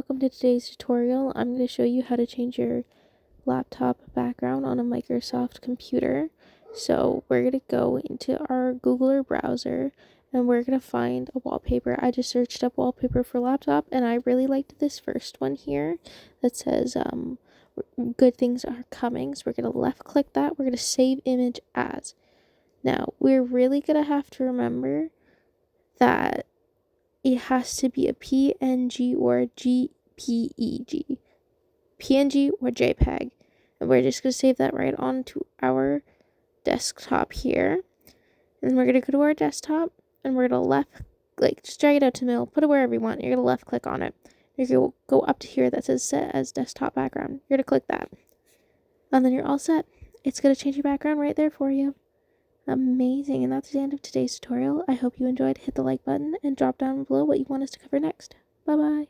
welcome to today's tutorial. I'm going to show you how to change your laptop background on a Microsoft computer. So we're going to go into our Googler browser and we're going to find a wallpaper. I just searched up wallpaper for laptop and I really liked this first one here that says good things are coming. So we're going to left click that. We're going to save image as. Now we're really going to have to remember that it has to be a PNG or JPEG. PNG or JPEG. And we're just going to save that right onto our desktop here. And we're going to go to our desktop and we're going to just drag it out to the middle, put it wherever you want. You're going to left click on it. You're going to go up to here that says set as desktop background. You're going to click that. And then you're all set. It's going to change your background right there for you. Amazing, and that's the end of today's tutorial. I hope you enjoyed. Hit the like button and drop down below what you want us to cover next. Bye bye.